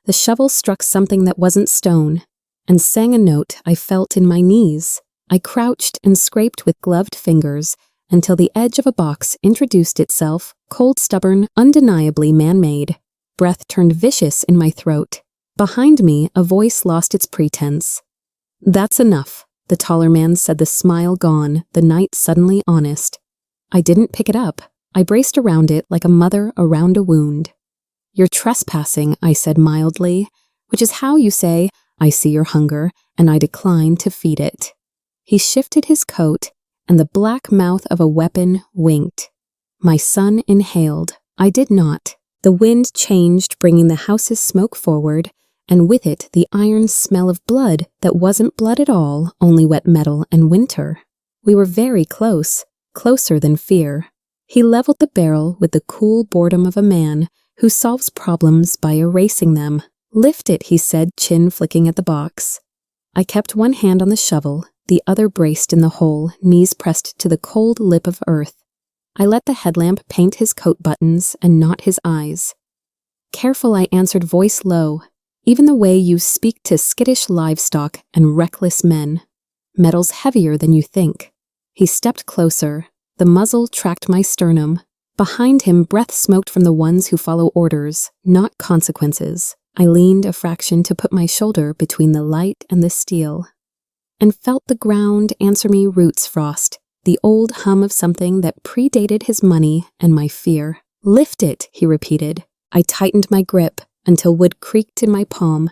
The shovel struck something that wasn't stone, and sang a note I felt in my knees. I crouched and scraped with gloved fingers until the edge of a box introduced itself, cold, stubborn, undeniably man-made. Breath turned vicious in my throat. Behind me, a voice lost its pretense. "That's enough," the taller man said, the smile gone, the night suddenly honest. I didn't pick it up. I braced around it like a mother around a wound. "You're trespassing," I said mildly, which is how you say, "I see your hunger, and I decline to feed it." He shifted his coat, and the black mouth of a weapon winked. My son inhaled. I did not. The wind changed, bringing the house's smoke forward, and with it the iron smell of blood that wasn't blood at all, only wet metal and winter. We were very close, closer than fear. He leveled the barrel with the cool boredom of a man who solves problems by erasing them. "Lift it," he said, chin flicking at the box. I kept one hand on the shovel, the other braced in the hole, knees pressed to the cold lip of earth. I let the headlamp paint his coat buttons and not his eyes. "Careful," I answered, voice low, "even the way you speak to skittish livestock and reckless men. Metal's heavier than you think." He stepped closer. The muzzle tracked my sternum. Behind him, breath smoked from the ones who follow orders, not consequences. I leaned a fraction to put my shoulder between the light and the steel, and felt the ground answer me roots frost, the old hum of something that predated his money and my fear. "Lift it," he repeated. I tightened my grip until wood creaked in my palm,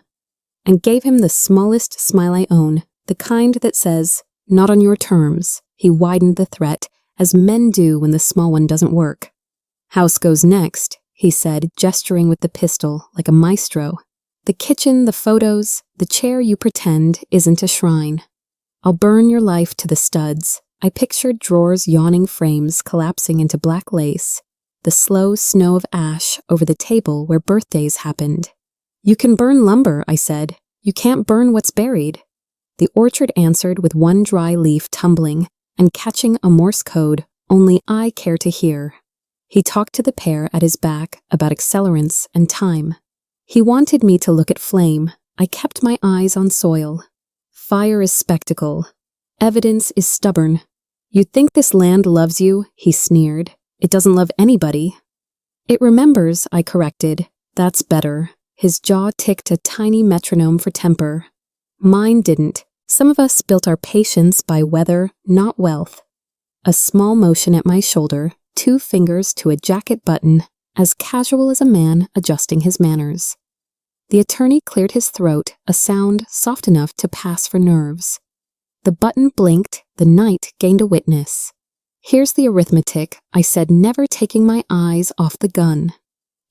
and gave him the smallest smile I own, the kind that says, "Not on your terms." He widened the threat, as men do when the small one doesn't work. "House goes next," he said, gesturing with the pistol like a maestro. "The kitchen, the photos, the chair you pretend isn't a shrine. I'll burn your life to the studs." I pictured drawers, yawning frames collapsing into black lace, the slow snow of ash over the table where birthdays happened. "You can burn lumber," I said. "You can't burn what's buried." The orchard answered with one dry leaf tumbling and catching a Morse code only I care to hear. He talked to the pair at his back about accelerants and time. He wanted me to look at flame. I kept my eyes on soil. "Fire is spectacle. Evidence is stubborn. You think this land loves you," he sneered. "It doesn't love anybody." "It remembers," I corrected. "That's better." His jaw ticked a tiny metronome for temper. Mine didn't. Some of us built our patience by weather, not wealth. A small motion at my shoulder, 2 fingers to a jacket button, as casual as a man adjusting his manners. The attorney cleared his throat, a sound soft enough to pass for nerves. The button blinked, the night gained a witness. "Here's the arithmetic," I said, never taking my eyes off the gun.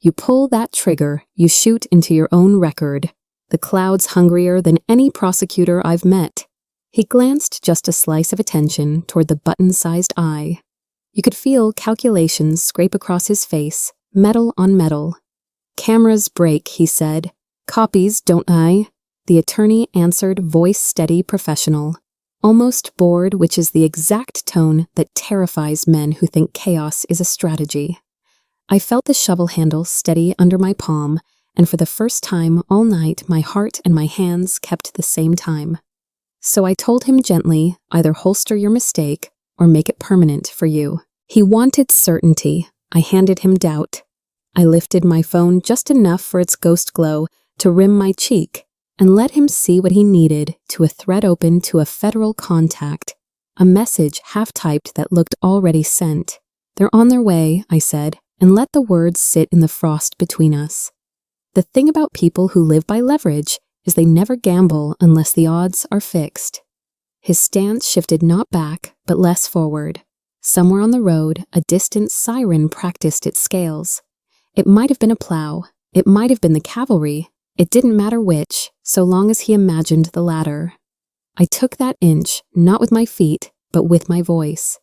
"You pull that trigger, you shoot into your own record. The cloud's hungrier than any prosecutor I've met." He glanced just a slice of attention toward the button-sized eye. You could feel calculations scrape across his face, metal on metal. "Cameras break," he said. "Copies, don't I?" the attorney answered, voice steady, professional. Almost bored, which is the exact tone that terrifies men who think chaos is a strategy. I felt the shovel handle steady under my palm, and for the first time all night my heart and my hands kept the same time. So I told him gently, either holster your mistake or make it permanent for you. He wanted certainty. I handed him doubt. I lifted my phone just enough for its ghost glow to rim my cheek and let him see what he needed to a thread open to a federal contact, a message half-typed that looked already sent. They're on their way, I said, and let the words sit in the frost between us. The thing about people who live by leverage is they never gamble unless the odds are fixed. His stance shifted not back, but less forward. Somewhere on the road, a distant siren practiced its scales. It might have been a plow. It might have been the cavalry. It didn't matter which, so long as he imagined the latter. I took that inch, not with my feet, but with my voice.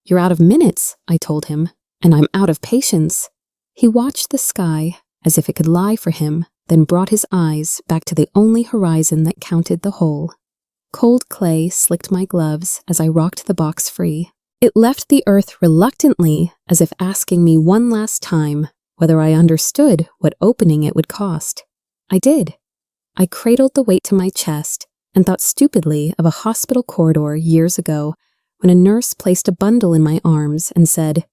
You're out of minutes, I told him, and I'm out of patience. He watched the sky, as if it could lie for him, then brought his eyes back to the only horizon that counted the whole. Cold clay slicked my gloves as I rocked the box free. It left the earth reluctantly, as if asking me one last time whether I understood what opening it would cost. I did. I cradled the weight to my chest and thought stupidly of a hospital corridor years ago when a nurse placed a bundle in my arms and said,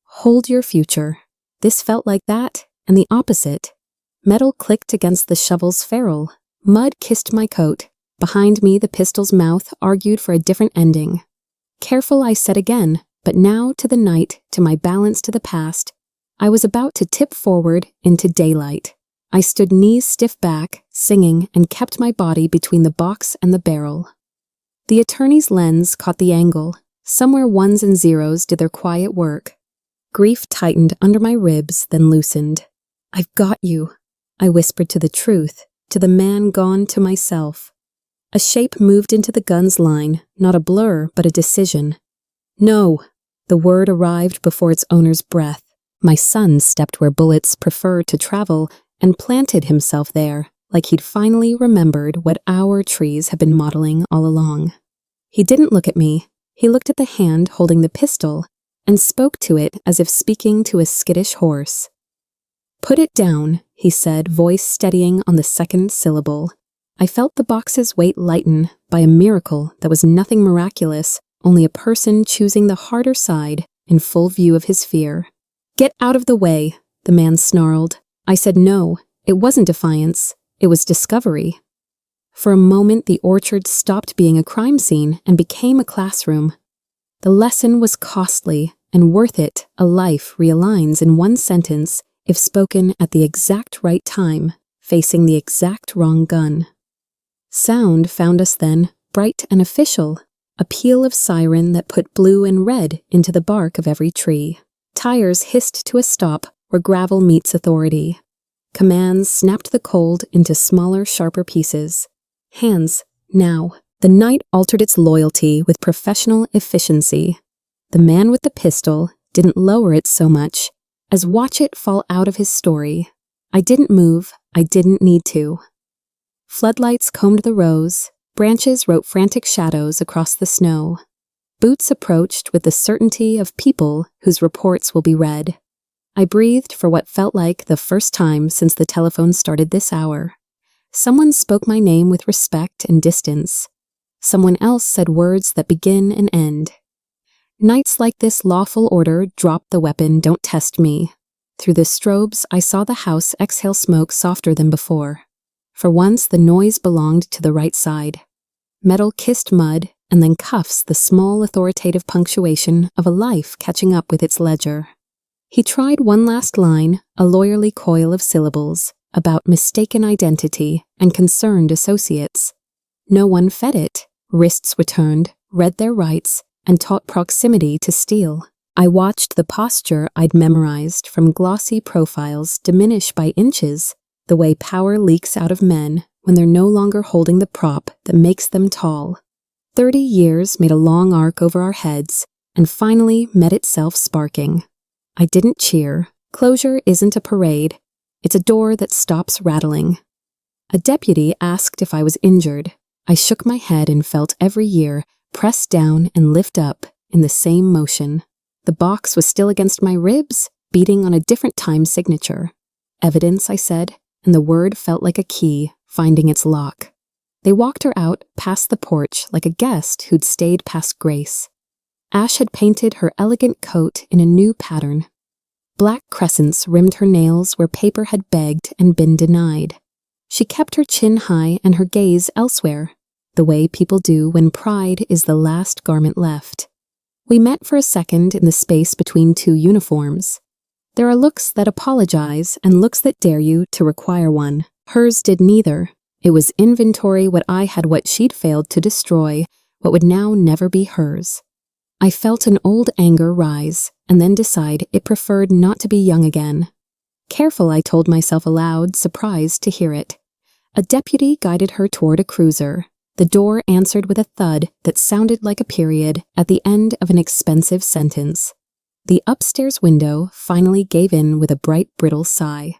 "Hold your future." This felt like that, and the opposite. Metal clicked against the shovel's ferrule. Mud kissed my coat. Behind me, the pistol's mouth argued for a different ending. Careful, I said again, but now to the night, to my balance, to the past. I was about to tip forward into daylight. I stood knees stiff back, singing, and kept my body between the box and the barrel. The attorney's lens caught the angle. Somewhere ones and zeros did their quiet work. Grief tightened under my ribs, then loosened. "I've got you," I whispered to the truth, to the man gone, to myself. A shape moved into the gun's line, not a blur, but a decision. "No." The word arrived before its owner's breath. My son stepped where bullets prefer to travel and planted himself there, like he'd finally remembered what our trees had been modeling all along. He didn't look at me. He looked at the hand holding the pistol and spoke to it as if speaking to a skittish horse. "Put it down," he said, voice steadying on the second syllable. I felt the box's weight lighten by a miracle that was nothing miraculous, only a person choosing the harder side in full view of his fear. "Get out of the way," the man snarled. I said no. It wasn't defiance. It was discovery. For a moment, the orchard stopped being a crime scene and became a classroom. The lesson was costly and worth it. A life realigns in one sentence if spoken at the exact right time, facing the exact wrong gun. Sound found us then, bright and official, a peal of siren that put blue and red into the bark of every tree. Tires hissed to a stop where gravel meets authority. Commands snapped the cold into smaller, sharper pieces. Hands, now. The night altered its loyalty with professional efficiency. The man with the pistol didn't lower it so much as watch it fall out of his story. I didn't move. I didn't need to. Floodlights combed the rows. Branches wrote frantic shadows across the snow. Boots approached with the certainty of people whose reports will be read. I breathed for what felt like the first time since the telephone started this hour. Someone spoke my name with respect and distance. Someone else said words that begin and end. Nights like this, lawful order, drop the weapon, don't test me. Through the strobes, I saw the house exhale smoke softer than before. For once, the noise belonged to the right side. Metal kissed mud, and then cuffs the small authoritative punctuation of a life catching up with its ledger. He tried one last line, a lawyerly coil of syllables, about mistaken identity and concerned associates. No one fed it. Wrists were turned, read their rights, and taught proximity to steal. I watched the posture I'd memorized from glossy profiles diminish by inches, the way power leaks out of men when they're no longer holding the prop that makes them tall. 30 years made a long arc over our heads and finally met itself sparking. I didn't cheer. Closure isn't a parade. It's a door that stops rattling. A deputy asked if I was injured. I shook my head and felt every ear press down and lift up in the same motion. The box was still against my ribs, beating on a different time signature. Evidence, I said, and the word felt like a key, finding its lock. They walked her out past the porch like a guest who'd stayed past grace. Ash had painted her elegant coat in a new pattern. Black crescents rimmed her nails where paper had begged and been denied. She kept her chin high and her gaze elsewhere, the way people do when pride is the last garment left. We met for a second in the space between two uniforms. There are looks that apologize and looks that dare you to require one. Hers did neither. It was inventory what she'd failed to destroy, what would now never be hers. I felt an old anger rise, and then decide it preferred not to be young again. Careful, I told myself aloud, surprised to hear it. A deputy guided her toward a cruiser. The door answered with a thud that sounded like a period at the end of an expensive sentence. The upstairs window finally gave in with a bright, brittle sigh.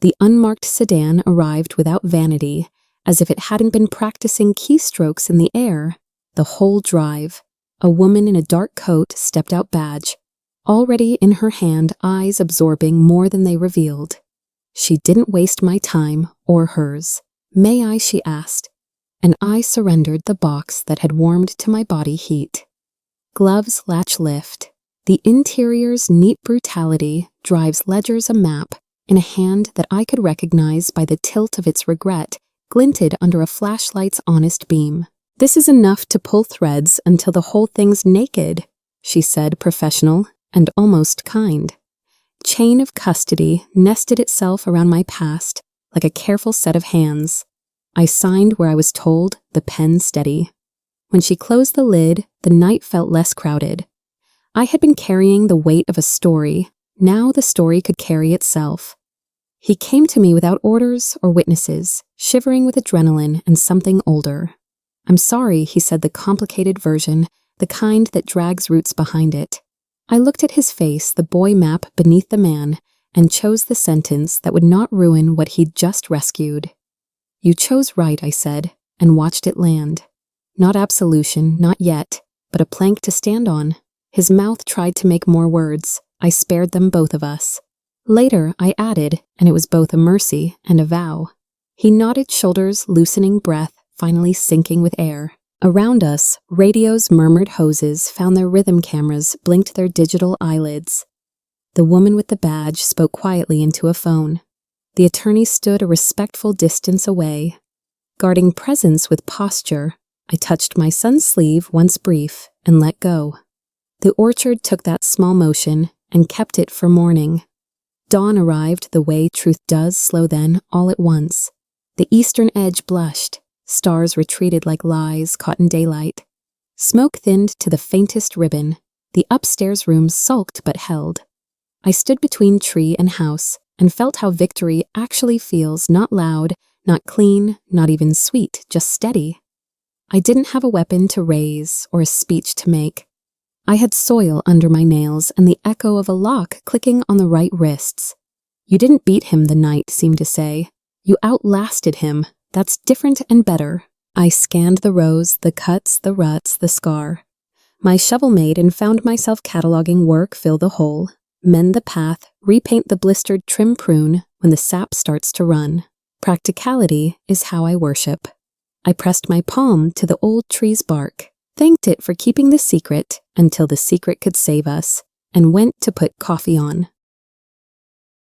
The unmarked sedan arrived without vanity, as if it hadn't been practicing keystrokes in the air. The whole drive. A woman in a dark coat stepped out badge, already in her hand eyes absorbing more than they revealed. She didn't waste my time or hers. May I, she asked, and I surrendered the box that had warmed to my body heat. Gloves latch lift. The interior's neat brutality drives ledgers a map in a hand that I could recognize by the tilt of its regret glinted under a flashlight's honest beam. This is enough to pull threads until the whole thing's naked, she said, professional and almost kind. Chain of custody nested itself around my past like a careful set of hands. I signed where I was told, the pen steady. When she closed the lid, the night felt less crowded. I had been carrying the weight of a story. Now the story could carry itself. He came to me without orders or witnesses, shivering with adrenaline and something older. I'm sorry, he said, the complicated version, the kind that drags roots behind it. I looked at his face, the boy map beneath the man, and chose the sentence that would not ruin what he'd just rescued. You chose right, I said, and watched it land. Not absolution, not yet, but a plank to stand on. His mouth tried to make more words. I spared them, both of us. Later, I added, and it was both a mercy and a vow. He nodded, shoulders loosening, breath finally sinking with air. Around us, radio's murmured hoses found their rhythm cameras blinked their digital eyelids. The woman with the badge spoke quietly into a phone. The attorney stood a respectful distance away. Guarding presence with posture, I touched my son's sleeve once brief and let go. The orchard took that small motion and kept it for morning. Dawn arrived the way truth does slow then all at once. The eastern edge blushed. Stars retreated like lies caught in daylight. Smoke thinned to the faintest ribbon. The upstairs room sulked but held. I stood between tree and house and felt how victory actually feels, not loud, not clean, not even sweet, just steady. I didn't have a weapon to raise or a speech to make. I had soil under my nails and the echo of a lock clicking on the right wrists. You didn't beat him, the night seemed to say. You outlasted him. That's different and better. I scanned the rows, the cuts, the ruts, the scar. My shovel made and found myself cataloging work fill the hole, mend the path, repaint the blistered trim prune when the sap starts to run. Practicality is how I worship. I pressed my palm to the old tree's bark, thanked it for keeping the secret until the secret could save us, and went to put coffee on.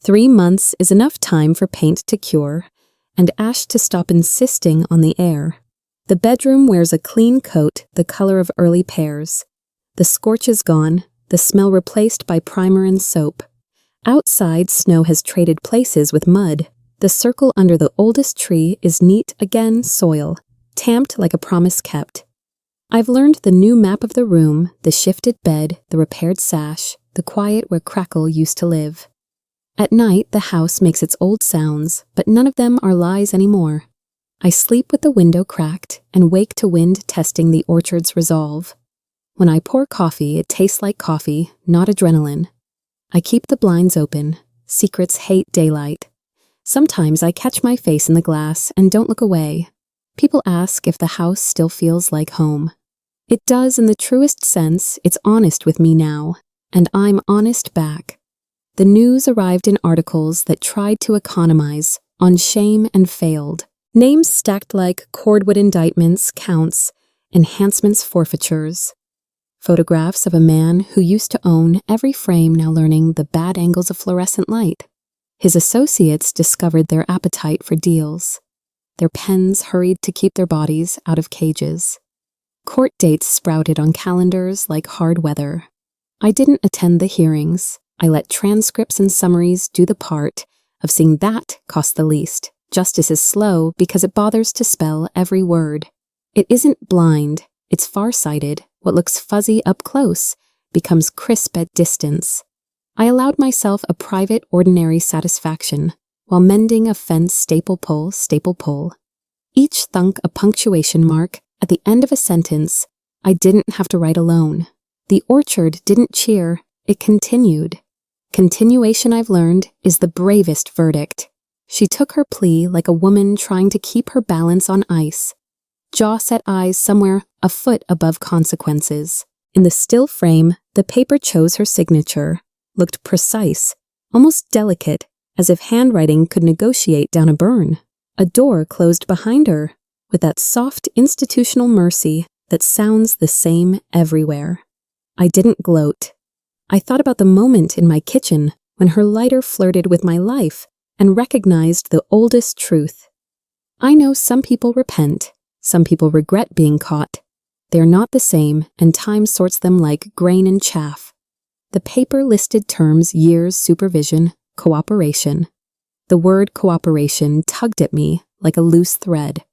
3 months is enough time for paint to cure, and Ash to stop insisting on the air. The bedroom wears a clean coat the color of early pears. The scorch is gone, the smell replaced by primer and soap. Outside, snow has traded places with mud. The circle under the oldest tree is neat again, soil, tamped like a promise kept. I've learned the new map of the room, the shifted bed, the repaired sash, the quiet where Crackle used to live. At night, the house makes its old sounds, but none of them are lies anymore. I sleep with the window cracked and wake to wind testing the orchard's resolve. When I pour coffee, it tastes like coffee, not adrenaline. I keep the blinds open. Secrets hate daylight. Sometimes I catch my face in the glass and don't look away. People ask if the house still feels like home. It does in the truest sense. It's honest with me now, and I'm honest back. The news arrived in articles that tried to economize on shame and failed. Names stacked like cordwood indictments, counts, enhancements, forfeitures. Photographs of a man who used to own every frame now learning the bad angles of fluorescent light. His associates discovered their appetite for deals. Their pens hurried to keep their bodies out of cages. Court dates sprouted on calendars like hard weather. I didn't attend the hearings. I let transcripts and summaries do the part of seeing that cost the least. Justice is slow because it bothers to spell every word. It isn't blind, it's farsighted. What looks fuzzy up close becomes crisp at distance. I allowed myself a private, ordinary satisfaction while mending a fence staple pull. Each thunk a punctuation mark at the end of a sentence I didn't have to write alone. The orchard didn't cheer, it continued. Continuation, I've learned, is the bravest verdict. She took her plea like a woman trying to keep her balance on ice. Jaw-set eyes somewhere a foot above consequences. In the still frame, the paper chose her signature, looked precise, almost delicate, as if handwriting could negotiate down a burn. A door closed behind her, with that soft institutional mercy that sounds the same everywhere. I didn't gloat. I thought about the moment in my kitchen when her lighter flirted with my life and recognized the oldest truth. I know some people repent, some people regret being caught. They're not the same, and time sorts them like grain and chaff. The paper listed terms: years, supervision, cooperation. The word cooperation tugged at me like a loose thread.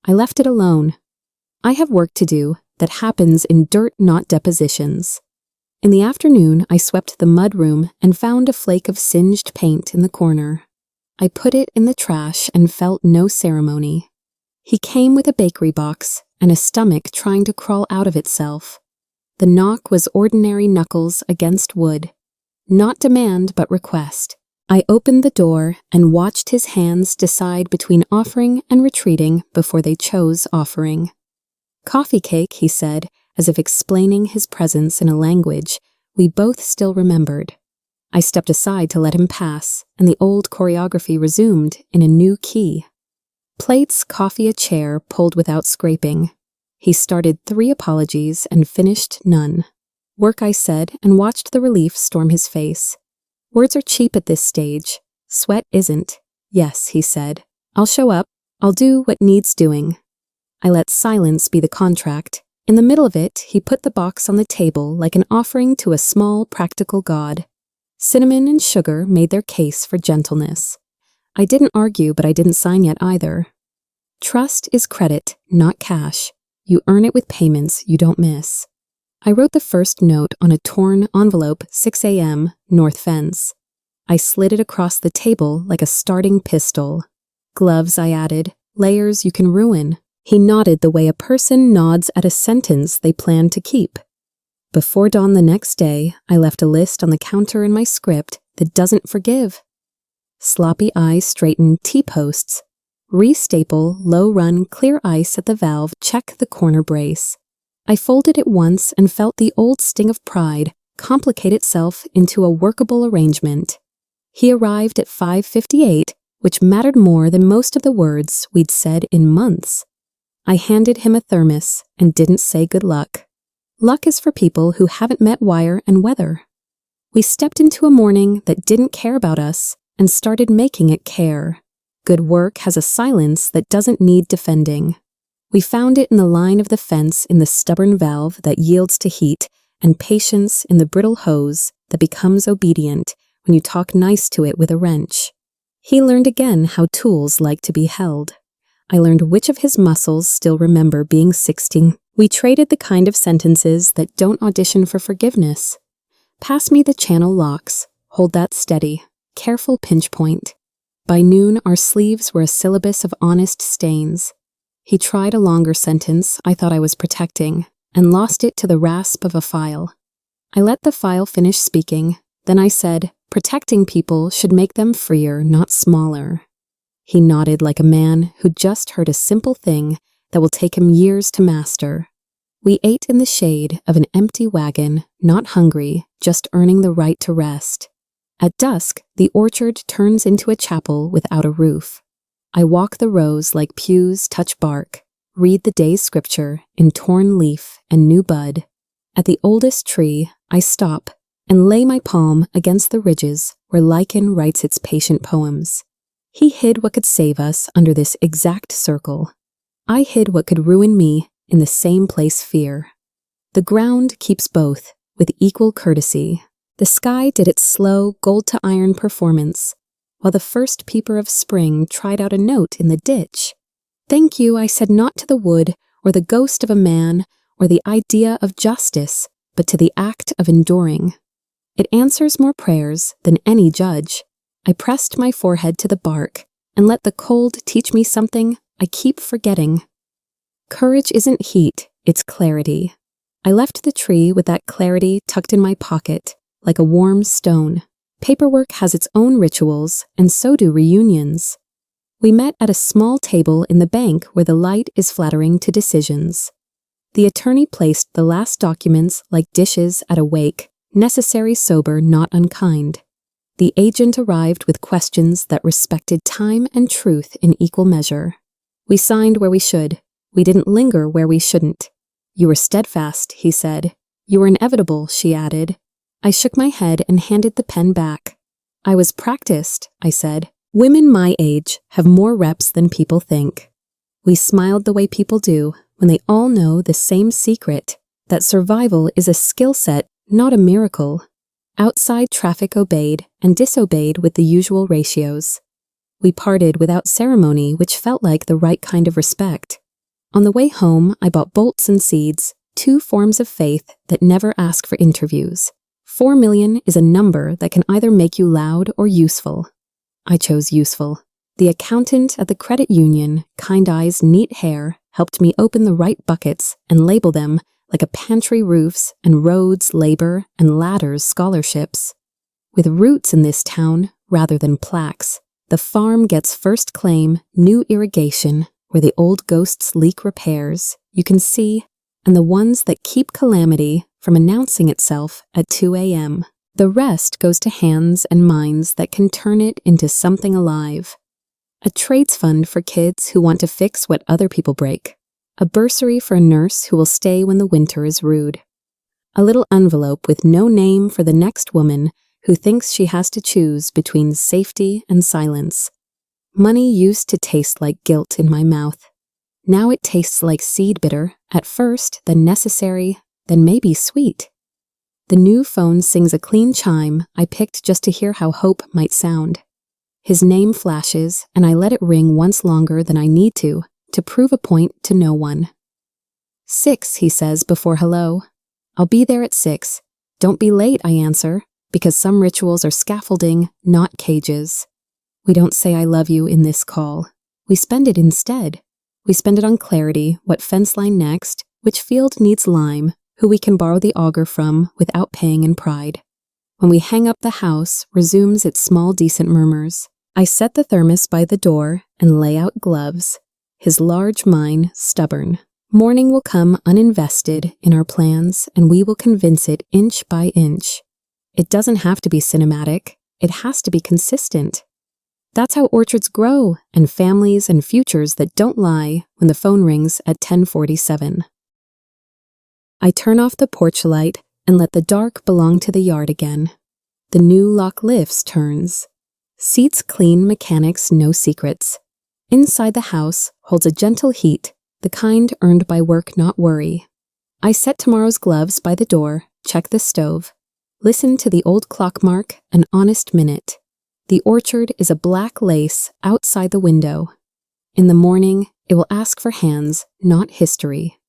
I left it alone. I have work to do that happens in dirt, not depositions. In the afternoon, I swept the mudroom and found a flake of singed paint in the corner. I put it in the trash and felt no ceremony. He came with a bakery box and a stomach trying to crawl out of itself. The knock was ordinary knuckles against wood. Not demand, but request. I opened the door and watched his hands decide between offering and retreating before they chose offering. Coffee cake, he said, as if explaining his presence in a language we both still remembered. I stepped aside to let him pass, and the old choreography resumed in a new key. Plates, coffee, a chair pulled without scraping. He started 3 apologies and finished none. Work, I said, and watched the relief storm his face. Words are cheap at this stage. Sweat isn't. Yes, he said. I'll show up. I'll do what needs doing. I let silence be the contract. In the middle of it, he put the box on the table like an offering to a small, practical god. Cinnamon and sugar made their case for gentleness. I didn't argue, but I didn't sign yet either. Trust is credit, not cash. You earn it with payments you don't miss. I wrote the first note on a torn envelope, 6 a.m., North Fence. I slid it across the table like a starting pistol. Gloves, I added, layers you can ruin. He nodded the way a person nods at a sentence they plan to keep. Before dawn the next day, I left a list on the counter in my script that doesn't forgive. Sloppy eyes straighten T-posts. Re-staple, low run, clear ice at the valve, check the corner brace. I folded it once and felt the old sting of pride complicate itself into a workable arrangement. He arrived at 5:58, which mattered more than most of the words we'd said in months. I handed him a thermos and didn't say good luck. Luck is for people who haven't met wire and weather. We stepped into a morning that didn't care about us and started making it care. Good work has a silence that doesn't need defending. We found it in the line of the fence, in the stubborn valve that yields to heat, and patience in the brittle hose that becomes obedient when you talk nice to it with a wrench. He learned again how tools like to be held. I learned which of his muscles still remember being 16. We traded the kind of sentences that don't audition for forgiveness. Pass me the channel locks. Hold that steady. Careful pinch point. By noon, our sleeves were a syllabus of honest stains. He tried a longer sentence I thought I was protecting, and lost it to the rasp of a file. I let the file finish speaking. Then I said, protecting people should make them freer, not smaller. He nodded like a man who'd just heard a simple thing that will take him years to master. We ate in the shade of an empty wagon, not hungry, just earning the right to rest. At dusk, the orchard turns into a chapel without a roof. I walk the rows like pews touch bark, read the day's scripture in torn leaf and new bud. At the oldest tree, I stop and lay my palm against the ridges where lichen writes its patient poems. He hid what could save us under this exact circle. I hid what could ruin me in the same place fear. The ground keeps both with equal courtesy. The sky did its slow gold-to-iron performance, while the first peeper of spring tried out a note in the ditch. Thank you, I said, not to the wood or the ghost of a man or the idea of justice, but to the act of enduring. It answers more prayers than any judge. I pressed my forehead to the bark and let the cold teach me something I keep forgetting. Courage isn't heat, it's clarity. I left the tree with that clarity tucked in my pocket, like a warm stone. Paperwork has its own rituals, and so do reunions. We met at a small table in the bank where the light is flattering to decisions. The attorney placed the last documents like dishes at a wake, necessary, sober, not unkind. The agent arrived with questions that respected time and truth in equal measure. We signed where we should. We didn't linger where we shouldn't. You were steadfast, he said. You were inevitable, she added. I shook my head and handed the pen back. I was practiced, I said. Women my age have more reps than people think. We smiled the way people do when they all know the same secret, that survival is a skill set, not a miracle. Outside traffic obeyed and disobeyed with the usual ratios. We parted without ceremony, which felt like the right kind of respect. On the way home, I bought bolts and seeds, 2 forms of faith that never ask for interviews. 4 million is a number that can either make you loud or useful. I chose useful. The accountant at the credit union, kind eyes, neat hair, helped me open the right buckets and label them like a pantry roofs and roads, labor, and ladders scholarships. With roots in this town rather than plaques, the farm gets first claim, new irrigation, where the old ghosts leak repairs, you can see, and the ones that keep calamity from announcing itself at 2 a.m. The rest goes to hands and minds that can turn it into something alive. A trades fund for kids who want to fix what other people break. A bursary for a nurse who will stay when the winter is rude. A little envelope with no name for the next woman who thinks she has to choose between safety and silence. Money used to taste like guilt in my mouth. Now it tastes like seed bitter, at first, then necessary, then maybe sweet. The new phone sings a clean chime I picked just to hear how hope might sound. His name flashes, and I let it ring once longer than I need to prove a point to no one. 6, he says before hello. I'll be there at 6. Don't be late, I answer, because some rituals are scaffolding, not cages. We don't say I love you in this call. We spend it instead. We spend it on clarity, what fence line next, which field needs lime, who we can borrow the auger from without paying in pride. When we hang up, the house resumes its small decent murmurs. I set the thermos by the door and lay out gloves. His large mind stubborn. Morning will come uninvested in our plans, and we will convince it inch by inch. It doesn't have to be cinematic. It has to be consistent. That's how orchards grow, and families and futures that don't lie when the phone rings at 10:47. I turn off the porch light and let the dark belong to the yard again. The new lock lifts, turns. Seats clean, mechanics, no secrets. Inside the house holds a gentle heat, the kind earned by work, not worry. I set tomorrow's gloves by the door, check the stove, listen to the old clock mark an honest minute. The orchard is a black lace outside the window. In the morning, it will ask for hands, not history.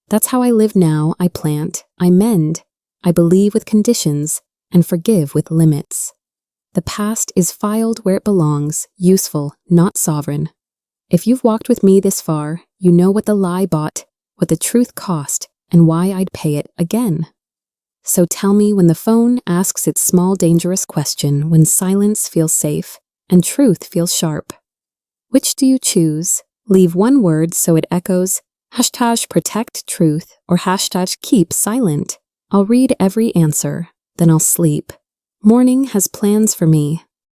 That's how I live now. I plant, I mend, I believe with conditions, and forgive with limits. The past is filed where it belongs, useful, not sovereign. If you've walked with me this far, you know what the lie bought, what the truth cost, and why I'd pay it again. So tell me when the phone asks its small dangerous question, when silence feels safe and truth feels sharp. Which do you choose? Leave one word so it echoes hashtag protect truth or hashtag keep silent. I'll read every answer, then I'll sleep. Morning has plans for me,